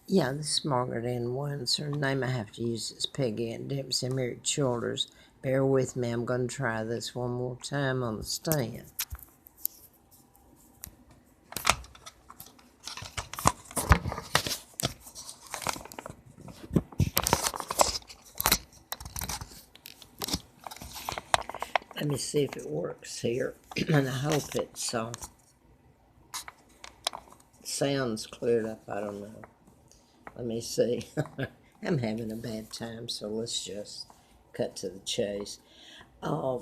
Yeah, this is Margaret Ann Wines. Her name I have to use is Peggy Ann Dempsey, married Childers. Bear with me, I'm going to try this one more time on the stand. Let me see if it works here, and I hope it's sounds cleared up. I don't know. Let me see. I'm having a bad time, so let's just cut to the chase. Uh,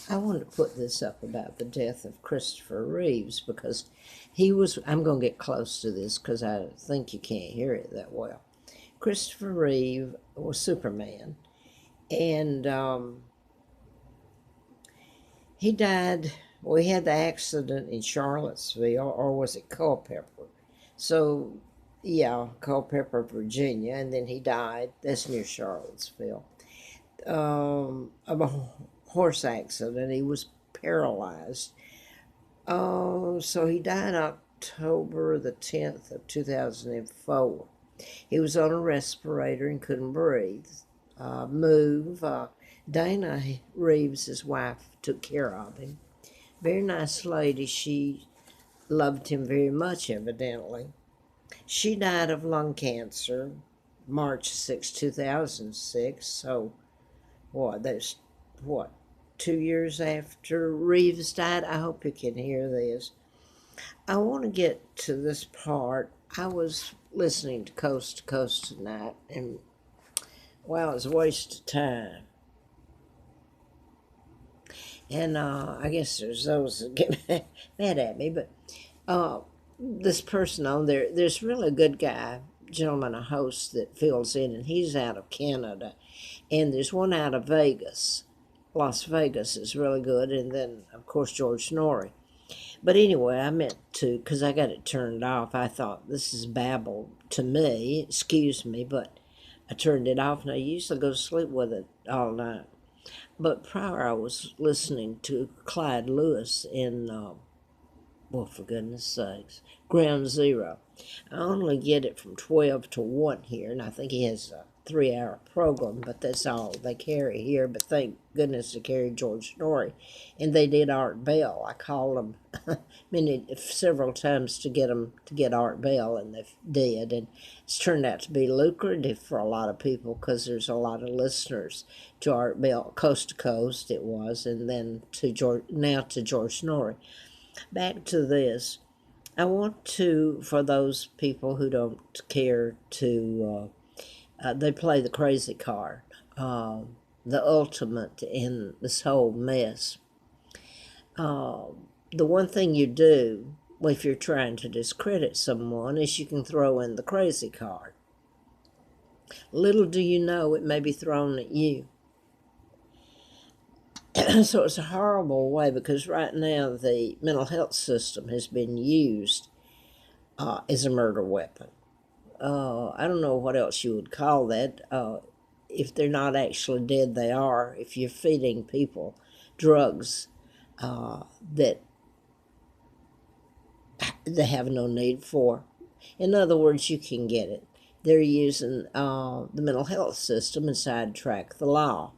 I wanted to put this up about the death of Christopher Reeves because he was, I'm going to get close to this because I think you can't hear it that well. Christopher Reeve was Superman, and he died. We had the accident in Charlottesville, or was it Culpeper? So, yeah, Culpeper, Virginia, and then he died. That's near Charlottesville. Of a horse accident. He was paralyzed. So he died October the 10th of 2004. He was on a respirator and couldn't breathe, move. Dana Reeves, his wife, took care of him. Very nice lady. She loved him very much, evidently. She died of lung cancer March 6, 2006. So, that's what, 2 years after Reeves died? I hope you can hear this. I want to get to this part. I was listening to Coast tonight, and wow, it's a waste of time. And I guess there's those that get mad at me, but this person on there, there's really a good guy, gentleman, a host that fills in, and he's out of Canada. And there's one out of Vegas. Las Vegas is really good, and then, of course, George Norrie. But anyway, I meant to, because I got it turned off. I thought this is babble to me, excuse me, but I turned it off, and I usually go to sleep with it all night. But prior, I was listening to Clyde Lewis in, well, for goodness sakes, Ground Zero. I only get it from 12 to 1 here, and I think he has a 3 hour program, but that's all they carry here. But thank goodness they carried George Norrie, and they did Art Bell. I called them several times to get them to get Art Bell, and they did, and it's turned out to be lucrative for a lot of people because there's a lot of listeners to Art Bell, coast to coast it was, and then to George Norrie. Back to this. I want to, for those people who don't care to, they play the crazy card, the ultimate in this whole mess. Uh, the one thing you do if you're trying to discredit someone is you can throw in the crazy card. Little do you know it may be thrown at you. So it's a horrible way because right now the mental health system has been used as a murder weapon. I don't know what else you would call that. If they're not actually dead, they are. If you're feeding people drugs that they have no need for. In other words, you can get it. They're using the mental health system and sidetrack the law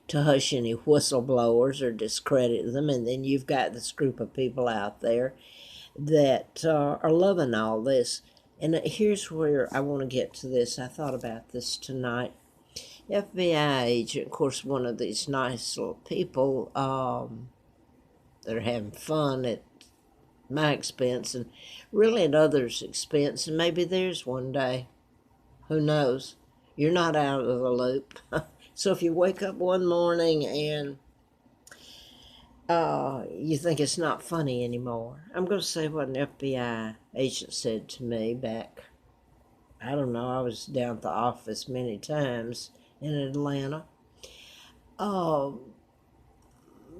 to hush any whistleblowers or discredit them. And then you've got this group of people out there that are loving all this. And here's where I want to get to this. I thought about this tonight. FBI agent, of course, one of these nice little people that are having fun at my expense and really at others' expense, and maybe theirs one day. Who knows? You're not out of the loop. So if you wake up one morning and you think it's not funny anymore, I'm going to say what an FBI agent said to me back, I don't know, I was down at the office many times in Atlanta.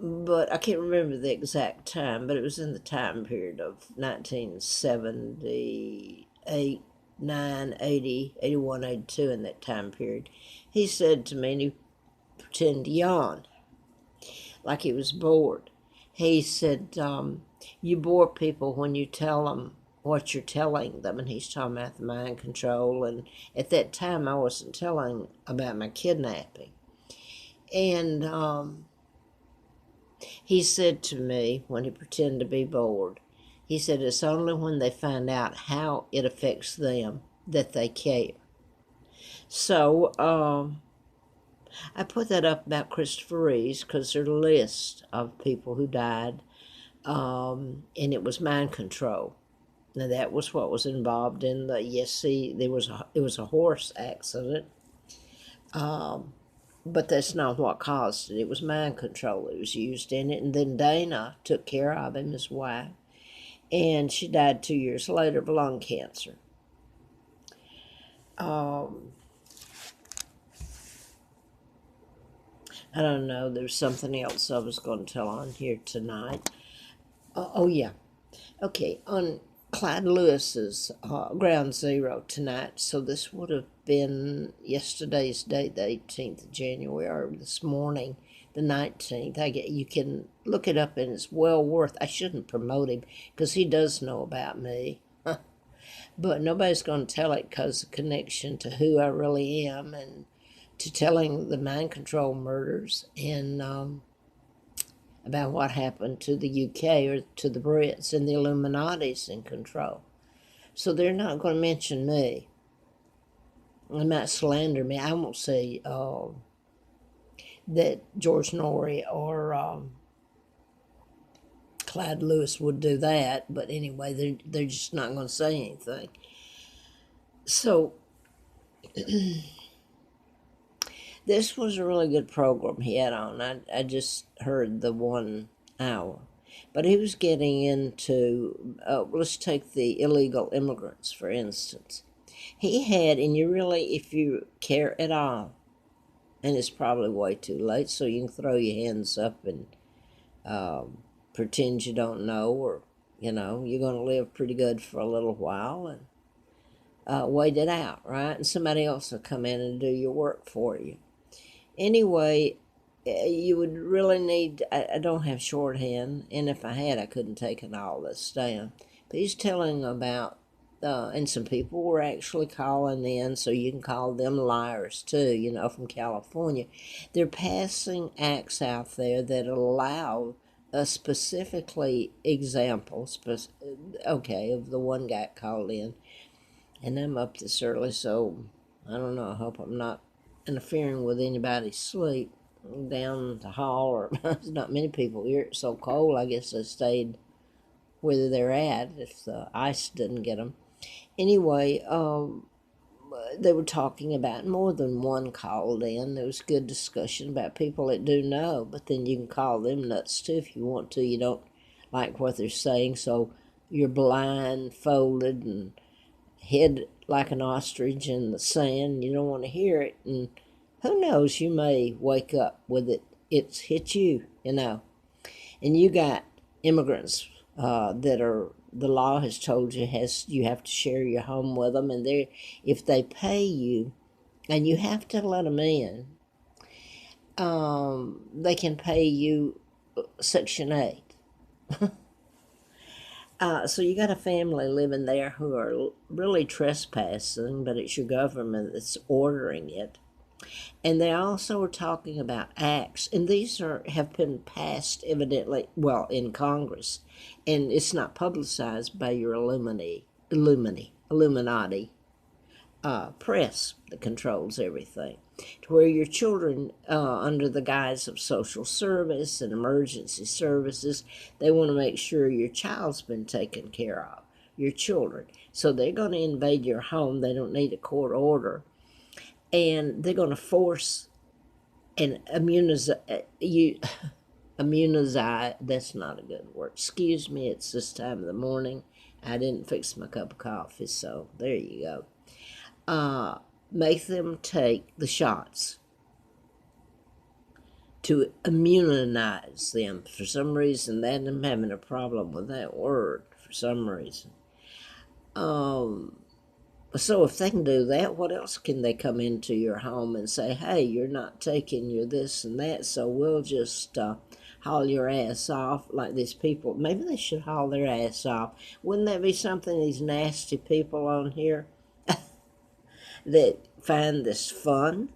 But I can't remember the exact time, but it was in the time period of 1978, 9, 80, 81, 82, in that time period. He said to me, and he pretended to yawn, like he was bored. He said, you bore people when you tell them what you're telling them. And he's talking about the mind control. And at that time, I wasn't telling about my kidnapping. And he said to me, when he pretended to be bored, he said, it's only when they find out how it affects them that they care. So I put that up about Christopher Reeves because there's a list of people who died, and it was mind control. Now that was what was involved in the, yes, see, it was a horse accident, but that's not what caused it. It was mind control that was used in it. And then Dana took care of him, his wife, and she died 2 years later of lung cancer. I don't know, there's something else I was going to tell on here tonight. Oh, yeah. Okay, on Clyde Lewis's Ground Zero tonight, so this would have been yesterday's date, the 18th of January, or this morning, the 19th. You can look it up, and it's well worth. I shouldn't promote him because he does know about me. But nobody's going to tell it because of connection to who I really am and to telling the mind control murders and about what happened to the UK or to the Brits and the Illuminati's in control. So they're not going to mention me. They might slander me. I won't say that George Norrie or Clyde Lewis would do that, but anyway, they're just not going to say anything. So this was a really good program he had on. I just heard the 1 hour. But he was getting into, let's take the illegal immigrants, for instance. He had, and you really, if you care at all, and it's probably way too late, so you can throw your hands up and pretend you don't know, or, you're going to live pretty good for a little while and wait it out, right? And somebody else will come in and do your work for you. Anyway, you would really need, I don't have shorthand, and if I had, I couldn't take all this down. But he's telling about, and some people were actually calling in, so you can call them liars too, from California. They're passing acts out there that allow specifically examples, okay, of the one guy called in. And I'm up this early, so I don't know, I hope I'm not interfering with anybody's sleep down the hall, or there's not many people here. It's so cold, I guess they stayed where they're at if the ice didn't get them. Anyway, they were talking about, more than one called in. There was good discussion about people that do know, but then you can call them nuts too if you want to. You don't like what they're saying, so you're blindfolded and head like an ostrich in the sand. You don't want to hear it, and who knows, you may wake up with it's hit you, and you got immigrants that are, the law has told you you have to share your home with them, and if they pay you, and you have to let them in, they can pay you Section 8. So you got a family living there who are really trespassing, but it's your government that's ordering it. And they also are talking about acts, and these have been passed evidently, in Congress, and it's not publicized by your Illuminati press that controls everything, to where your children, under the guise of social service and emergency services, they want to make sure your child's been taken care of, your children. So they're going to invade your home. They don't need a court order. And they're going to force and immunize you. Immunize, that's not a good word. Excuse me, it's this time of the morning. I didn't fix my cup of coffee, so there you go. Make them take the shots to immunize them. For some reason, I'm having a problem with that word for some reason. So if they can do that, what else can they come into your home and say, hey, you're not taking your this and that, so we'll just haul your ass off like these people. Maybe they should haul their ass off. Wouldn't that be something, these nasty people on here that find this fun?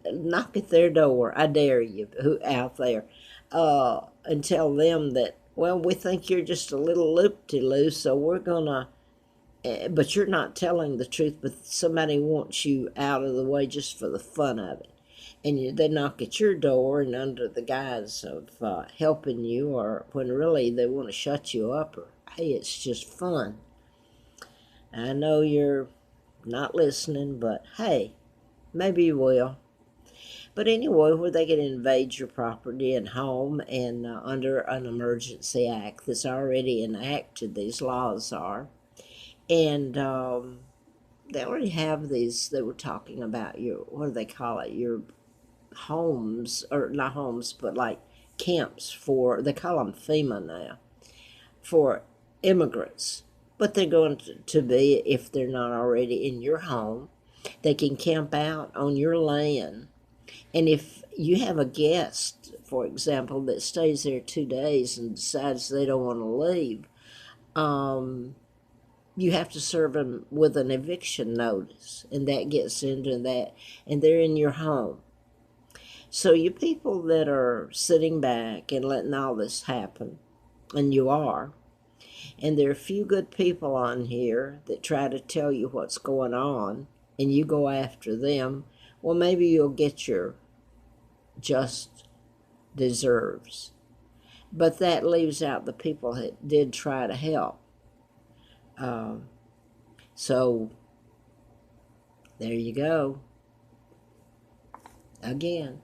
Knock at their door. I dare you, who out there, and tell them that, well, we think you're just a little loop-de-loo, so we're gonna. But you're not telling the truth. But somebody wants you out of the way just for the fun of it, and they knock at your door, and under the guise of helping you, or when really they want to shut you up, or hey, it's just fun. I know you're not listening, but hey, maybe you will. But anyway, where they can invade your property and home, and under an emergency act that's already enacted, these laws are. And they already have these, they were talking about your, what do they call it? Your homes, or not homes, but like camps for, they call them FEMA now, for immigrants. But they're going to be, if they're not already in your home, they can camp out on your land. And if you have a guest, for example, that stays there 2 days and decides they don't want to leave, you have to serve them with an eviction notice, and that gets into that, and they're in your home. So you people that are sitting back and letting all this happen, and you are, and there are a few good people on here that try to tell you what's going on, and you go after them, well, maybe you'll get your just deserves. But that leaves out the people that did try to help. So there you go. Again.